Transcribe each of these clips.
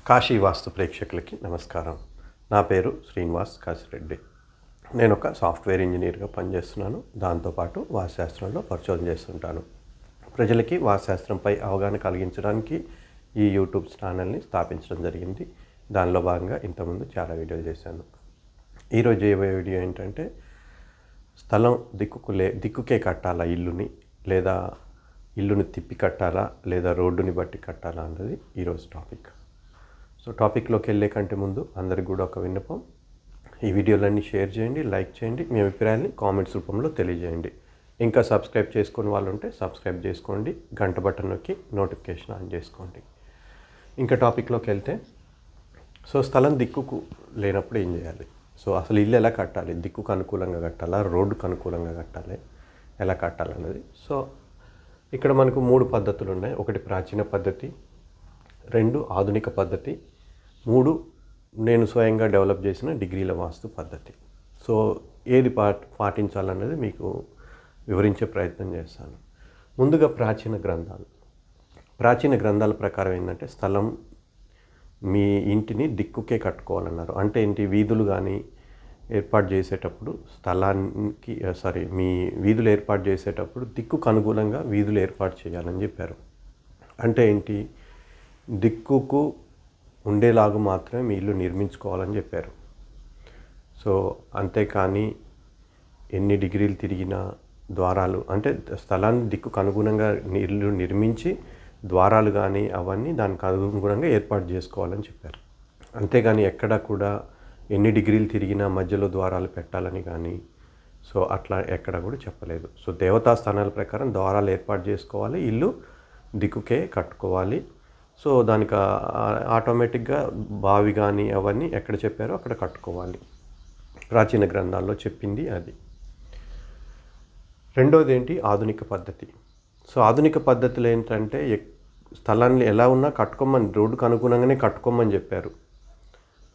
కాశీ వాస్తు ప్రేక్షకులకి నమస్కారం. నా పేరు శ్రీనివాస్ కాశిరెడ్డి. నేను ఒక సాఫ్ట్వేర్ ఇంజనీర్గా పనిచేస్తున్నాను. దాంతోపాటు వాస్తుశాస్త్రంలో పరిశోధన చేస్తుంటాను. ప్రజలకి వాస్తుశాస్త్రంపై అవగాహన కలిగించడానికి ఈ యూట్యూబ్ ఛానల్ని స్థాపించడం జరిగింది. దానిలో భాగంగా ఇంతకుముందు చాలా వీడియోలు చేశాను. ఈరోజు ఏ వీడియో ఏంటంటే స్థలం దిక్కుకే కట్టాలా ఇల్లుని, లేదా ఇల్లుని తిప్పి కట్టాలా, లేదా రోడ్డుని బట్టి కట్టాలా అన్నది ఈరోజు టాపిక్. సో టాపిక్లోకి వెళ్ళే కంటే ముందు అందరికి కూడా ఒక విన్నపం, ఈ వీడియోలన్నీ షేర్ చేయండి, లైక్ చేయండి, మీ అభిప్రాయాన్ని కామెంట్స్ రూపంలో తెలియజేయండి. ఇంకా సబ్స్క్రైబ్ చేసుకుని వాళ్ళు ఉంటే సబ్స్క్రైబ్ చేసుకోండి, గంట బటన్ నొక్కి నోటిఫికేషన్ ఆన్ చేసుకోండి. ఇంకా టాపిక్లోకి వెళ్తే, సో స్థలం దిక్కుకు లేనప్పుడు ఏం చేయాలి, సో అసలు ఇల్లు ఎలా కట్టాలి, దిక్కుకు అనుకూలంగా కట్టాలా, రోడ్డుకు అనుకూలంగా కట్టాలి, ఎలా కట్టాలన్నది. సో ఇక్కడ మనకు 3 పద్ధతులు ఉన్నాయి. ఒకటి ప్రాచీన పద్ధతి, 2 ఆధునిక పద్ధతి, 3 నేను స్వయంగా డెవలప్ చేసిన డిగ్రీల వాస్తు పద్ధతి. సో ఏది పాటించాలన్నది మీకు వివరించే ప్రయత్నం చేస్తాను. ముందుగా ప్రాచీన గ్రంథాల ప్రకారం ఏంటంటే స్థలం మీ ఇంటిని దిక్కుకే కట్టుకోవాలన్నారు. అంటే ఏంటి, వీధులు కానీ ఏర్పాటు చేసేటప్పుడు మీ వీధులు ఏర్పాటు చేసేటప్పుడు దిక్కుకు అనుకూలంగా వీధులు ఏర్పాటు చేయాలని చెప్పారు. అంటే ఏంటి, దిక్కుకు ఉండేలాగా మాత్రమే మీ ఇల్లు నిర్మించుకోవాలని చెప్పారు. సో అంతేకాని ఎన్ని డిగ్రీలు తిరిగినా ద్వారాలు, అంటే స్థలాన్ని దిక్కుకు అనుగుణంగా ఇల్లు నిర్మించి ద్వారాలు కానీ అవన్నీ దానికి అనుగుణంగా ఏర్పాటు చేసుకోవాలని చెప్పారు. అంతేగాని ఎక్కడ కూడా ఎన్ని డిగ్రీలు తిరిగినా మధ్యలో ద్వారాలు పెట్టాలని కానీ సో అట్లా ఎక్కడ కూడా చెప్పలేదు. సో దేవతా స్థానాల ప్రకారం ద్వారాలు ఏర్పాటు చేసుకోవాలి, ఇల్లు దిక్కుకే కట్టుకోవాలి. సో దానికి ఆటోమేటిక్గా బావి కానీ అవన్నీ ఎక్కడ చెప్పారో అక్కడ కట్టుకోవాలి. ప్రాచీన గ్రంథాల్లో చెప్పింది అది. రెండోది ఏంటి, ఆధునిక పద్ధతి. సో ఆధునిక పద్ధతులు ఏంటంటే స్థలాన్ని ఎలా ఉన్నా కట్టుకోమని, రోడ్డుకు అనుగుణంగానే కట్టుకోమని చెప్పారు.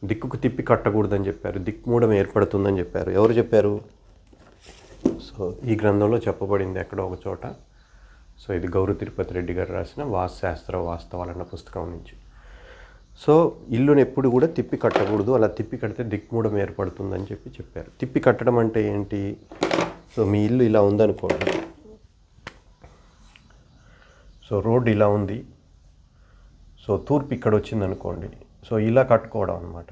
దిక్కుకు తిప్పి కట్టకూడదని చెప్పారు, దిక్కుమూడం ఏర్పడుతుందని చెప్పారు. ఎవరు చెప్పారు? సో ఈ గ్రంథంలో చెప్పబడింది ఎక్కడో ఒక చోట. సో ఇది గౌరు తిరుపతి రెడ్డి గారు రాసిన వాస్తుశాస్త్ర వాస్తవాలన్న పుస్తకం నుంచి. సో ఇల్లుని ఎప్పుడు కూడా తిప్పి కట్టకూడదు, అలా తిప్పి కడితే దిక్కుమూడం ఏర్పడుతుందని చెప్పారు. తిప్పి కట్టడం అంటే ఏంటి, సో మీ ఇల్లు ఇలా ఉందనుకోండి, సో రోడ్డు ఇలా ఉంది, సో తూర్పు ఇక్కడ వచ్చిందనుకోండి, సో ఇలా కట్టుకోవడం అనమాట.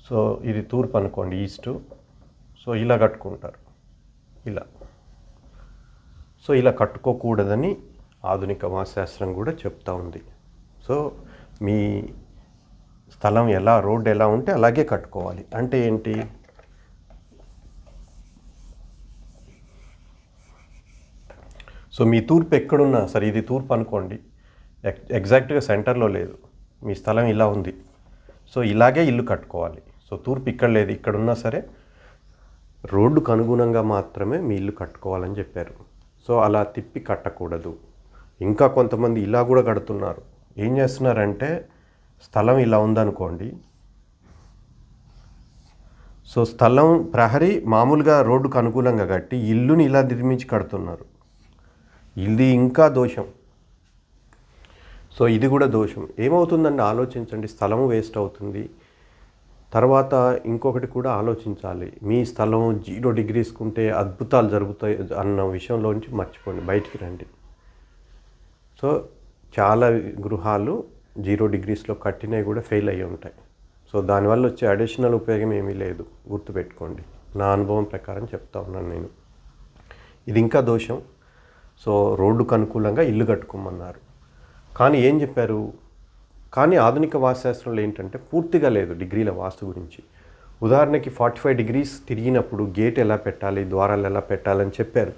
సో ఇది తూర్పు అనుకోండి, ఈస్టు, సో ఇలా కట్టుకుంటారు, ఇలా. సో ఇలా కట్టుకోకూడదని ఆధునిక వాస్తుశాస్త్రం కూడా చెప్తా ఉంది. సో మీ స్థలం ఎలా, రోడ్డు ఎలా ఉంటే అలాగే కట్టుకోవాలి. అంటే ఏంటి, సో మీ తూర్పు ఎక్కడున్నా సరే, ఇది తూర్పు అనుకోండి, ఎగ్జాక్ట్గా సెంటర్లో లేదు, మీ స్థలం ఇలా ఉంది, సో ఇలాగే ఇల్లు కట్టుకోవాలి. సో తూర్పు ఇక్కడ లేదు, ఇక్కడున్నా సరే రోడ్డుకు అనుగుణంగా మాత్రమే మీ ఇల్లు కట్టుకోవాలని చెప్పారు. సో అలా తిప్పి కట్టకూడదు. ఇంకా కొంతమంది ఇలా కూడా కడుతున్నారు. ఏం చేస్తున్నారంటే, స్థలం ఇలా ఉందనుకోండి, సో స్థలం ప్రహరీ మామూలుగా రోడ్డుకు అనుకూలంగా కట్టి ఇల్లుని ఇలా నిర్మించి కడుతున్నారు. ఇది ఇంకా దోషం. సో ఇది కూడా దోషం. ఏమవుతుందండి ఆలోచించండి, స్థలము వేస్ట్ అవుతుంది. తర్వాత ఇంకొకటి కూడా ఆలోచించాలి, మీ స్థలం 0 డిగ్రీస్కుంటే అద్భుతాలు జరుగుతాయి అన్న విషయంలోంచి మర్చిపోండి, బయటికి రండి. సో చాలా గృహాలు 0 డిగ్రీస్లో కట్టినవి కూడా ఫెయిల్ అయ్యి ఉంటాయి. సో దానివల్ల వచ్చే అడిషనల్ ఉపయోగం ఏమీ లేదు, గుర్తుపెట్టుకోండి. నా అనుభవం ప్రకారం చెప్తా ఉన్నాను నేను. ఇది ఇంకా దోషం. సో రోడ్డుకు అనుకూలంగా ఇల్లు కట్టుకోమన్నారు. కానీ ఏం చెప్పారు, కానీ ఆధునిక వాస్తుశాస్త్రంలో ఏంటంటే పూర్తిగా లేదు డిగ్రీల వాస్తు గురించి. ఉదాహరణకి 45 డిగ్రీస్ తిరిగినప్పుడు గేట్ ఎలా పెట్టాలి, ద్వారాలు ఎలా పెట్టాలని చెప్పారు.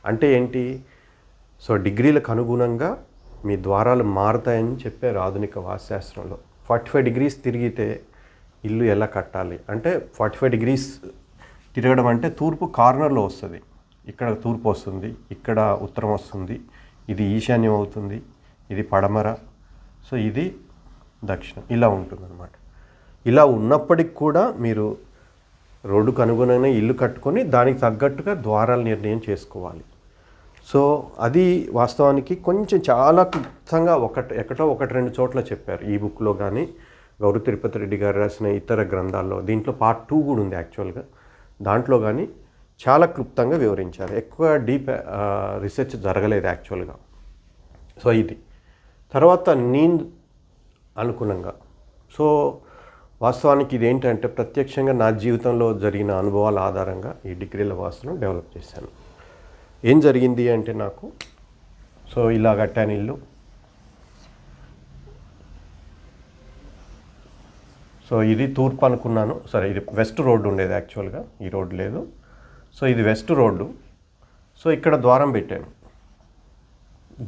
అంటే ఏంటి, సో డిగ్రీలకు అనుగుణంగా మీ ద్వారాలు మారుతాయని చెప్పారు ఆధునిక వాస్తుశాస్త్రంలో. 45 డిగ్రీస్ తిరిగితే ఇల్లు ఎలా కట్టాలి అంటే, 45 డిగ్రీస్ తిరగడం అంటే తూర్పు కార్నర్లో వస్తుంది, ఇక్కడ తూర్పు వస్తుంది, ఇక్కడ ఉత్తరం వస్తుంది, ఇది ఈశాన్యం అవుతుంది, ఇది పడమర, సో ఇది దక్షిణం, ఇలా ఉంటుందన్నమాట. ఇలా ఉన్నప్పటికి కూడా మీరు రోడ్డుకు అనుగుణంగా ఇల్లు కట్టుకొని దానికి తగ్గట్టుగా ద్వారాల నిర్ణయం చేసుకోవాలి. సో అది వాస్తవానికి కొంచెం చాలా క్లుప్తంగా ఎక్కడో ఒకటి రెండు చోట్ల చెప్పారు ఈ బుక్లో కానీ గౌరవ తిరుపతి రెడ్డి గారు రాసిన ఇతర గ్రంథాల్లో. దీంట్లో పార్ట్ 2 కూడా ఉంది యాక్చువల్గా. దాంట్లో కానీ చాలా క్లుప్తంగా వివరించారు. ఎక్కువ డీప్ రీసెర్చ్ జరగలేదు యాక్చువల్గా. సో ఇది తర్వాత నేను అనుగుణంగా సో వాస్తవానికి ఇదేంటంటే ప్రత్యక్షంగా నా జీవితంలో జరిగిన అనుభవాల ఆధారంగా ఈ డిగ్రీల వాస్తును డెవలప్ చేశాను. ఏం జరిగింది అంటే నాకు సో ఇలా కట్టాను ఇల్లు. సో ఇది తూర్పు అనుకున్నాను. సరే, ఇది వెస్ట్ రోడ్డు ఉండేది యాక్చువల్గా, ఈ రోడ్డు లేదు. సో ఇది వెస్ట్ రోడ్డు. సో ఇక్కడ ద్వారం పెట్టాను,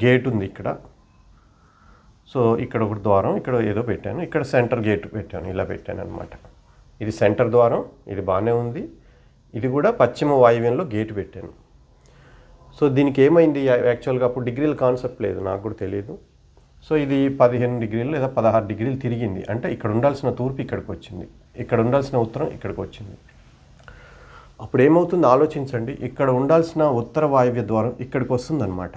గేట్ ఉంది ఇక్కడ. సో ఇక్కడ ఒకటి ద్వారం, ఇక్కడ ఏదో పెట్టాను, ఇక్కడ సెంటర్ గేట్ పెట్టాను, ఇలా పెట్టాను అనమాట. ఇది సెంటర్ ద్వారం, ఇది బాగానే ఉంది. ఇది కూడా పశ్చిమ వాయువ్యంలో గేట్ పెట్టాను. సో దీనికి ఏమైంది యాక్చువల్గా అప్పుడు డిగ్రీల కాన్సెప్ట్ లేదు, నాకు కూడా తెలియదు. సో ఇది 15 డిగ్రీలు లేదా 16 డిగ్రీలు తిరిగింది. అంటే ఇక్కడ ఉండాల్సిన తూర్పు ఇక్కడికి వచ్చింది, ఇక్కడ ఉండాల్సిన ఉత్తరం ఇక్కడికి వచ్చింది. అప్పుడు ఏమవుతుంది ఆలోచించండి, ఇక్కడ ఉండాల్సిన ఉత్తర వాయువ్య ద్వారం ఇక్కడికి వస్తుందన్నమాట.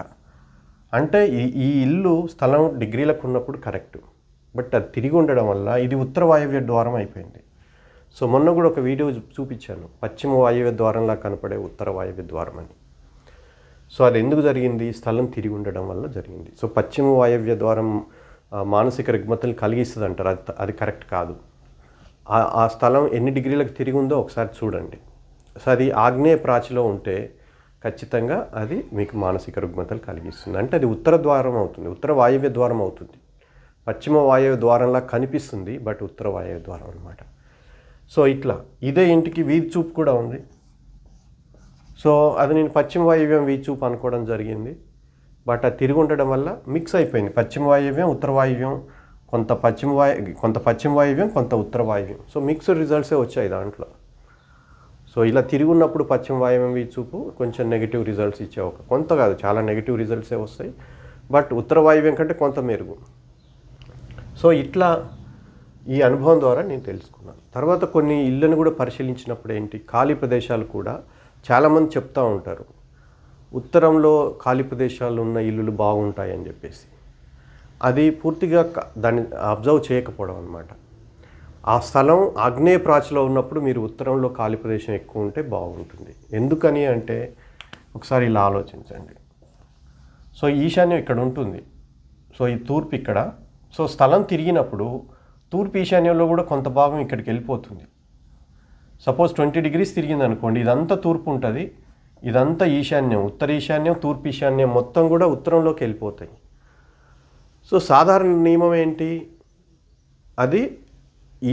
అంటే ఈ ఇల్లు స్థలం డిగ్రీలకు ఉన్నప్పుడు కరెక్ట్, బట్ అది తిరిగి ఉండడం వల్ల ఇది ఉత్తర వాయువ్య ద్వారం అయిపోయింది. సో మొన్న కూడా ఒక వీడియో చూపించాను, పశ్చిమ వాయువ్య ద్వారంలా కనపడే ఉత్తర వాయువ్య ద్వారం అని. సో అది ఎందుకు జరిగింది? స్థలం తిరిగి ఉండడం వల్ల జరిగింది. సో పశ్చిమ వాయవ్య ద్వారం మానసిక రుగ్మతలు కలిగిస్తుంది అంటారు, అది కరెక్ట్ కాదు. ఆ స్థలం ఎన్ని డిగ్రీలకు తిరిగి ఉందో ఒకసారి చూడండి. సో అది ఆగ్నేయ ప్రాచిలో ఉంటే ఖచ్చితంగా అది మీకు మానసిక రుగ్మతలు కలిగిస్తుంది. అంటే అది ఉత్తర ద్వారం అవుతుంది, ఉత్తర వాయవ్య ద్వారం అవుతుంది. పశ్చిమ వాయవ్య ద్వారంలా కనిపిస్తుంది, బట్ ఉత్తర వాయవ్య ద్వారం అనమాట. సో ఇట్లా ఇదే ఇంటికి వీధి చూపు కూడా ఉంది. సో అది నేను పశ్చిమ వాయువ్యం వీధి చూపు అనుకోవడం జరిగింది, బట్ అది తిరిగి ఉండడం వల్ల మిక్స్ అయిపోయింది. పశ్చిమ వాయువ్యం, ఉత్తర వాయువ్యం, కొంత పశ్చిమ వాయువ్యం, కొంత ఉత్తర వాయువ్యం. సో మిక్స్డ్ రిజల్ట్సే వచ్చాయి దాంట్లో. సో ఇలా తిరిగి ఉన్నప్పుడు పశ్చిమ వాయువ్యం వీధి చూపు కొంచెం నెగిటివ్ రిజల్ట్స్ ఇచ్చే కొంత కాదు, చాలా నెగిటివ్ రిజల్ట్సే వస్తాయి. బట్ ఉత్తర వాయువ్యం కంటే కొంత మెరుగు. సో ఇట్లా ఈ అనుభవం ద్వారా నేను తెలుసుకున్నాను. తర్వాత కొన్ని ఇళ్ళను కూడా పరిశీలించినప్పుడు ఏంటి, ఖాళీ ప్రదేశాలు కూడా చాలామంది చెప్తూ ఉంటారు, ఉత్తరంలో ఖాళీ ప్రదేశాలు ఉన్న ఇల్లులు బాగుంటాయని చెప్పేసి. అది పూర్తిగా దాన్ని అబ్జర్వ్ చేయకపోవడం అనమాట. ఆ స్థలం ఆగ్నేయ ప్రాచిలో ఉన్నప్పుడు మీరు ఉత్తరంలో ఖాళీ ప్రదేశం ఎక్కువ ఉంటే బాగుంటుంది. ఎందుకని అంటే ఒకసారి ఇలా ఆలోచించండి. సో ఈశాన్యం ఇక్కడ ఉంటుంది, సో ఈ తూర్పు ఇక్కడ. సో స్థలం తిరిగినప్పుడు తూర్పు ఈశాన్యంలో కూడా కొంత భాగం ఇక్కడికి వెళ్ళిపోతుంది. సపోజ్ 20 డిగ్రీస్ తిరిగింది అనుకోండి, ఇదంతా తూర్పు ఉంటుంది, ఇదంతా ఈశాన్యం, ఉత్తర ఈశాన్యం, తూర్పు ఈశాన్యం మొత్తం కూడా ఉత్తరంలోకి వెళ్ళిపోతాయి. సో సాధారణ నియమం ఏంటి, అది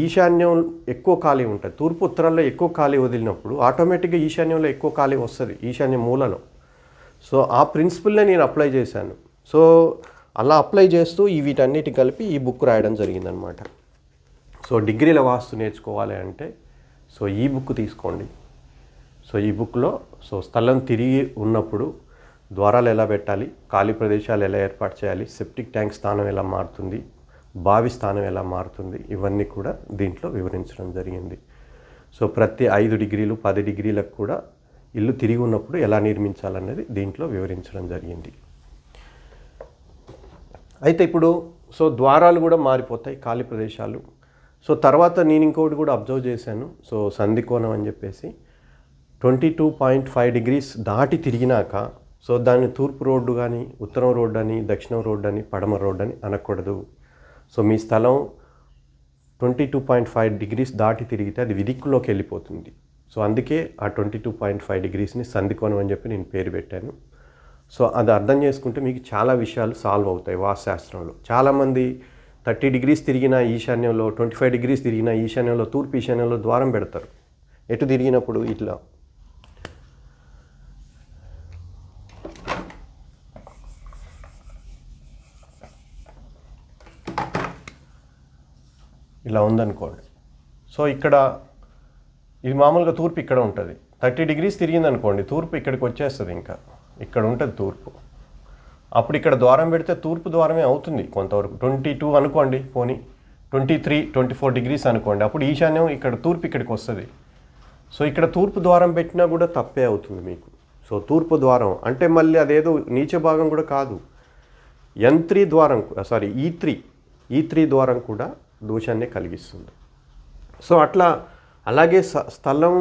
ఈశాన్యం ఎక్కువ ఖాళీ ఉంటుంది, తూర్పు ఉత్తరాల్లో ఎక్కువ ఖాళీ వదిలినప్పుడు ఆటోమేటిక్గా ఈశాన్యంలో ఎక్కువ ఖాళీ వస్తుంది, ఈశాన్య మూలలో. సో ఆ ప్రిన్సిపల్నే నేను అప్లై చేశాను. సో అలా అప్లై చేస్తూ వీటన్నిటి కలిపి ఈ బుక్ రాయడం జరిగిందనమాట. సో డిగ్రీల వాస్తు నేర్చుకోవాలి అంటే సో ఈ బుక్ తీసుకోండి. సో ఈ బుక్లో సో స్థలం తిరిగి ఉన్నప్పుడు ద్వారాలు ఎలా పెట్టాలి, ఖాళీ ప్రదేశాలు ఎలా ఏర్పాటు చేయాలి, సెప్టిక్ ట్యాంక్ స్థానం ఎలా మారుతుంది, బావి స్థానం ఎలా మారుతుంది, ఇవన్నీ కూడా దీంట్లో వివరించడం జరిగింది. సో ప్రతి 5 డిగ్రీలు 10 డిగ్రీలకు కూడా ఇల్లు తిరిగి ఉన్నప్పుడు ఎలా నిర్మించాలనేది దీంట్లో వివరించడం జరిగింది. అయితే ఇప్పుడు సో ద్వారాలు కూడా మారిపోతాయి, ఖాళీ ప్రదేశాలు. సో తర్వాత నేను ఇంకోటి కూడా అబ్జర్వ్ చేశాను. సో సంధి కోణం అని చెప్పేసి 22.5 డిగ్రీస్ దాటి తిరిగినాక సో దాన్ని తూర్పు రోడ్డు కానీ, ఉత్తరం రోడ్డు అని, దక్షిణం రోడ్డు అని, పడమర రోడ్డు అని అనకూడదు. సో మీ స్థలం 22.5 డిగ్రీస్ దాటి తిరిగితే అది విదిక్కులోకి వెళ్ళిపోతుంది. సో అందుకే ఆ 22.5 డిగ్రీస్ని సంధి కోణం అని చెప్పి నేను పేరు పెట్టాను. సో అది అర్థం చేసుకుంటే మీకు చాలా విషయాలు సాల్వ్ అవుతాయి వాస్తుశాస్త్రంలో. చాలామంది 30 డిగ్రీస్ తిరిగిన ఈశాన్యంలో, 25 డిగ్రీస్ తిరిగిన ఈశాన్యంలో, తూర్పు ఈశాన్యంలో ద్వారం పెడతారు. ఎటు తిరిగినప్పుడు ఇట్లా ఇలా ఉందనుకోండి. సో ఇక్కడ ఇది మామూలుగా తూర్పు ఇక్కడ ఉంటుంది. 30 డిగ్రీస్ తిరిగింది అనుకోండి, తూర్పు ఇక్కడికి వచ్చేస్తుంది, ఇంకా ఇక్కడ ఉంటుంది తూర్పు. అప్పుడు ఇక్కడ ద్వారం పెడితే తూర్పు ద్వారమే అవుతుంది కొంతవరకు. 22 అనుకోండి, పోనీ 23, 24 డిగ్రీస్ అనుకోండి, అప్పుడు ఈశాన్యం ఇక్కడ తూర్పు ఇక్కడికి వస్తుంది. సో ఇక్కడ తూర్పు ద్వారం పెట్టినా కూడా తప్పే అవుతుంది మీకు. సో తూర్పు ద్వారం అంటే మళ్ళీ అదేదో నీచ భాగం కూడా కాదు. N3 ద్వారం E3 ద్వారం కూడా దోషాన్ని కలిగిస్తుంది. సో అట్లా అలాగే స్థలం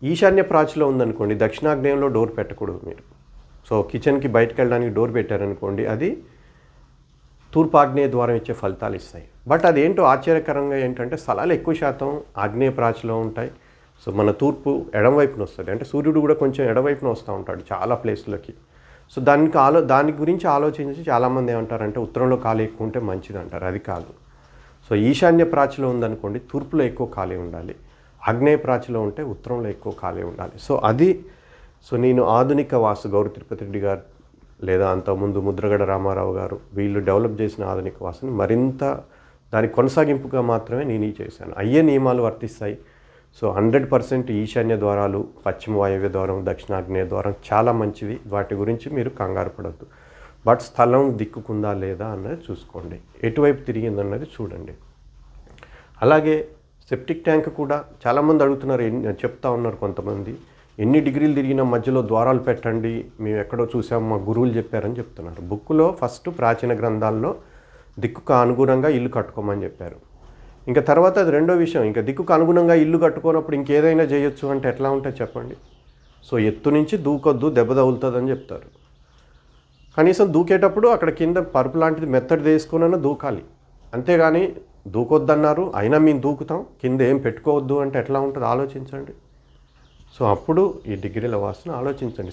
ఈశాన్య ప్రాచిలో ఉందనుకోండి, దక్షిణాగ్నేయంలో డోర్ పెట్టకూడదు మీరు. సో కిచెన్కి బయటకు వెళ్ళడానికి డోర్ పెట్టారనుకోండి, అది తూర్పు ఆగ్నేయ ద్వారం ఇచ్చే ఫలితాలు ఇస్తాయి. బట్ అదేంటో ఆశ్చర్యకరంగా ఏంటంటే స్థలాలు ఎక్కువ శాతం ఆగ్నేయ ప్రాచిలో ఉంటాయి. సో మన తూర్పు ఎడమవైపున వస్తుంది, అంటే సూర్యుడు కూడా కొంచెం ఎడవైపున వస్తూ ఉంటాడు చాలా ప్లేస్లకి. సో దాని గురించి ఆలోచించి చాలామంది ఏమంటారంటే ఉత్తరంలో ఖాళీ ఎక్కువ ఉంటే మంచిది అంటారు. అది కాదు. సో ఈశాన్య ప్రాచిలో ఉందనుకోండి, తూర్పులో ఎక్కువ ఖాళీ ఉండాలి. ఆగ్నేయ ప్రాచిలో ఉంటే ఉత్తరంలో ఎక్కువ ఖాళీ ఉండాలి. సో నేను ఆధునిక వాస్తు గౌరీ తిరుపతి రెడ్డి గారు లేదా అంతకుముందు ముద్రగడ రామారావు గారు వీళ్ళు డెవలప్ చేసిన ఆధునిక వాస్తుని మరింత దాని కొనసాగింపుగా మాత్రమే నేను చేశాను. అయ్యే నియమాలు వర్తిస్తాయి. సో 100% ఈశాన్య ద్వారాలు, పశ్చిమ వాయవ్య ద్వారం, దక్షిణాగ్నేయ ద్వారం చాలా మంచివి. వాటి గురించి మీరు కంగారు పడద్దు. బట్ స్థలం దిక్కుకుందా లేదా అన్నది చూసుకోండి, ఎటువైపు తిరిగిందన్నది చూడండి. అలాగే సెప్టిక్ ట్యాంక్ కూడా చాలామంది అడుగుతున్నారు, చెప్తా ఉన్నారు కొంతమంది, ఎన్ని డిగ్రీలు తిరిగినా మధ్యలో ద్వారాలు పెట్టండి, మేము ఎక్కడో చూసాం, మా గురువులు చెప్పారని చెప్తున్నారు. బుక్లో ఫస్ట్ ప్రాచీన గ్రంథాల్లో దిక్కుకు అనుగుణంగా ఇల్లు కట్టుకోమని చెప్పారు. ఇంకా తర్వాత అది రెండో విషయం. ఇంకా దిక్కుకు అనుగుణంగా ఇల్లు కట్టుకోనప్పుడు ఇంకేదైనా చేయొచ్చు అంటే ఎట్లా ఉంటుంది చెప్పండి. సో ఎత్తు నుంచి దూకొద్దు, దెబ్బ తగులుతుందని చెప్తారు. కనీసం దూకేటప్పుడు అక్కడ కింద పరుపు లాంటిది మెత్తడి తీసుకున్నా దూకాలి. అంతేగాని దూకొద్దన్నారు అయినా మేము దూకుతాం, కింద ఏం పెట్టుకోవద్దు అంటే ఎట్లా ఉంటుంది ఆలోచించండి. సో అప్పుడు ఈ డిగ్రీల వాస్తుని ఆలోచించండి.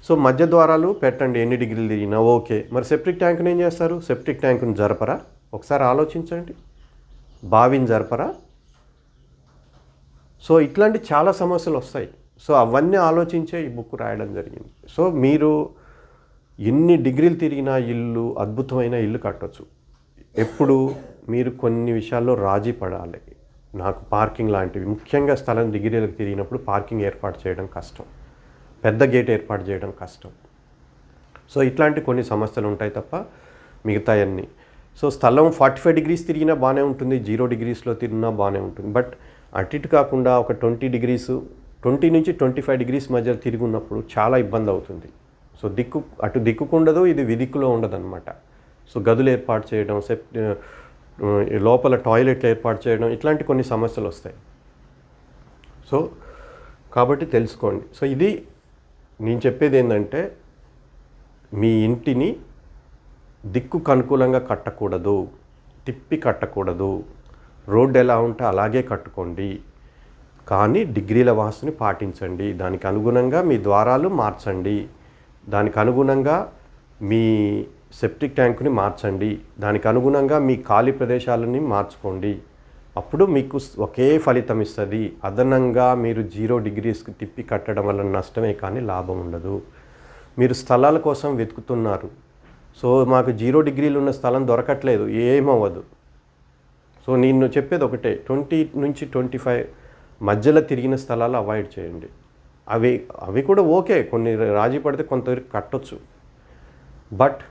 సో మధ్య ద్వారాలు పెట్టండి, ఎన్ని డిగ్రీలు తిరిగినా ఓకే. మరి సెప్టిక్ ట్యాంక్ని ఏం చేస్తారు? సెప్టిక్ ట్యాంకుని జరపరా? ఒకసారి ఆలోచించండి. బావిని జరపరా? సో ఇట్లాంటి చాలా సమస్యలు వస్తాయి. సో అవన్నీ ఆలోచించే ఈ బుక్ రాయడం జరిగింది. సో మీరు ఎన్ని డిగ్రీలు తిరిగినా ఇల్లు అద్భుతమైన ఇల్లు కట్టవచ్చు. ఎప్పుడు మీరు కొన్ని విషయాల్లో రాజీ పడాలి. నాకు పార్కింగ్ లాంటివి, ముఖ్యంగా స్థలం డిగ్రీలకు తిరిగినప్పుడు పార్కింగ్ ఏర్పాటు చేయడం కష్టం, పెద్ద గేట్ ఏర్పాటు చేయడం కష్టం. సో ఇట్లాంటి కొన్ని సమస్యలు ఉంటాయి తప్ప మిగతాయన్నీ. సో స్థలం 45 degrees తిరిగినా బాగానే ఉంటుంది, 0 degreesలో తిరిగినా బాగానే ఉంటుంది. బట్ అటు ఇటు కాకుండా ఒక 20 నుంచి 25 degrees మధ్య తిరిగి ఉన్నప్పుడు చాలా ఇబ్బంది అవుతుంది. సో అటు దిక్కుకుండదు, ఇది విదిక్కులో ఉండదు అనమాట. సో గదులు ఏర్పాటు చేయడం, లోపల టాయిలెట్లు ఏర్పాటు చేయడం, ఇట్లాంటి కొన్ని సమస్యలు వస్తాయి. సో కాబట్టి తెలుసుకోండి. సో ఇది నేను చెప్పేది ఏంటంటే, మీ ఇంటిని దిక్కుకు అనుకూలంగా కట్టకూడదు, తిప్పి కట్టకూడదు. రోడ్డు ఎలా ఉంటే అలాగే కట్టుకోండి, కానీ డిగ్రీల వాస్తుని పాటించండి. దానికి అనుగుణంగా మీ ద్వారాలు మార్చండి, దానికి అనుగుణంగా మీ సెప్టిక్ ట్యాంకుని మార్చండి, దానికి అనుగుణంగా మీ ఖాళీ ప్రదేశాలని మార్చుకోండి. అప్పుడు మీకు ఒకే ఫలితం ఇస్తుంది. అదనంగా మీరు 0 degreesకి తిప్పి కట్టడం వల్ల నష్టమే కానీ లాభం ఉండదు. మీరు స్థలాల కోసం వెతుకుతున్నారు. సో మాకు 0 degrees ఉన్న స్థలం దొరకట్లేదు, ఏమవ్వదు. సో నేను చెప్పేది ఒకటే, 20 నుంచి 25 మధ్యలో తిరిగిన స్థలాలు అవాయిడ్ చేయండి. అవి కూడా ఓకే, కొన్ని రాజీ పడితే కొంతవరకు కట్టొచ్చు. బట్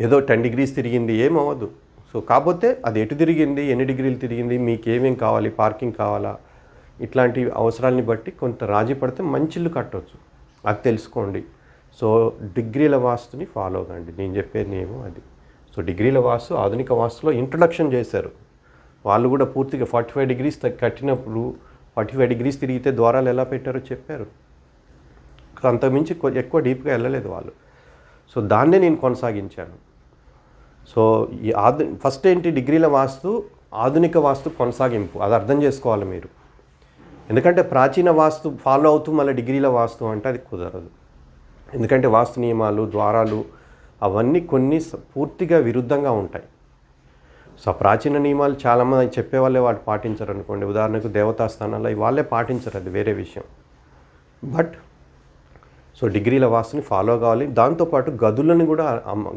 ఏదో 10 degrees తిరిగింది ఏమవ్వదు. సో కాకపోతే అది ఎటు తిరిగింది, ఎన్ని డిగ్రీలు తిరిగింది, మీకు ఏమేం కావాలి, పార్కింగ్ కావాలా, ఇట్లాంటి అవసరాలని బట్టి కొంత రాజీ పడితే మంచి ఇల్లు కట్టవచ్చు. అది తెలుసుకోండి. సో డిగ్రీల వాస్తుని ఫాలో అవ్వండి. నేను చెప్పేది ఏమో అది. సో డిగ్రీల వాస్తు ఆధునిక వాస్తులో ఇంట్రొడక్షన్ చేశారు వాళ్ళు కూడా పూర్తిగా. 45 degrees కట్టినప్పుడు 45 degrees తిరిగితే ద్వారాలు ఎలా పెట్టారో చెప్పారు. అంతకుమించి ఎక్కువ డీప్గా వెళ్ళలేదు వాళ్ళు. సో దాన్నే నేను కొనసాగించాను. సో ఈ ఫస్ట్ ఏంటి, డిగ్రీల వాస్తు ఆధునిక వాస్తు కొనసాగింపు, అది అర్థం చేసుకోవాలి మీరు. ఎందుకంటే ప్రాచీన వాస్తు ఫాలో అవుతూ మళ్ళీ డిగ్రీల వాస్తు అంటే అది కుదరదు. ఎందుకంటే వాస్తు నియమాలు, ద్వారాలు అవన్నీ కొన్ని పూర్తిగా విరుద్ధంగా ఉంటాయి. సో ప్రాచీన నియమాలు చాలామంది చెప్పేవాళ్ళే వాటి పాటించరు అనుకోండి. ఉదాహరణకు దేవతా స్థానాలు వాళ్ళే పాటించరు, అది వేరే విషయం. బట్ సో డిగ్రీల వాస్తుని ఫాలో కావాలి. దాంతోపాటు గదులను కూడా,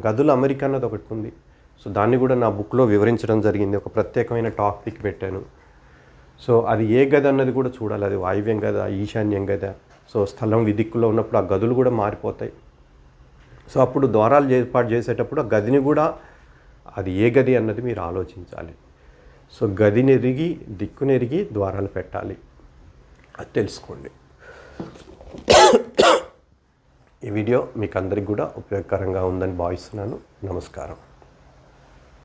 గదుల అమెరికా అన్నది ఒకటి ఉంది. సో దాన్ని కూడా నా బుక్లో వివరించడం జరిగింది. ఒక ప్రత్యేకమైన టాపిక్ పెట్టాను. సో అది ఏ గది అన్నది కూడా చూడాలి. అది వాయువ్యం గదా, ఈశాన్యం గదా. సో స్థలం విదిక్కులో ఉన్నప్పుడు ఆ గదులు కూడా మారిపోతాయి. సో అప్పుడు ద్వారాలు ఏర్పాటు చేసేటప్పుడు ఆ గదిని కూడా అది ఏ గది అన్నది మీరు ఆలోచించాలి. సో గదినెరిగి దిక్కునెరిగి ద్వారాలు పెట్టాలి, అది తెలుసుకోండి. ఈ వీడియో మీకు అందరికి కూడా ఉపయోగకరంగా ఉందని భావిస్తున్నాను. నమస్కారం.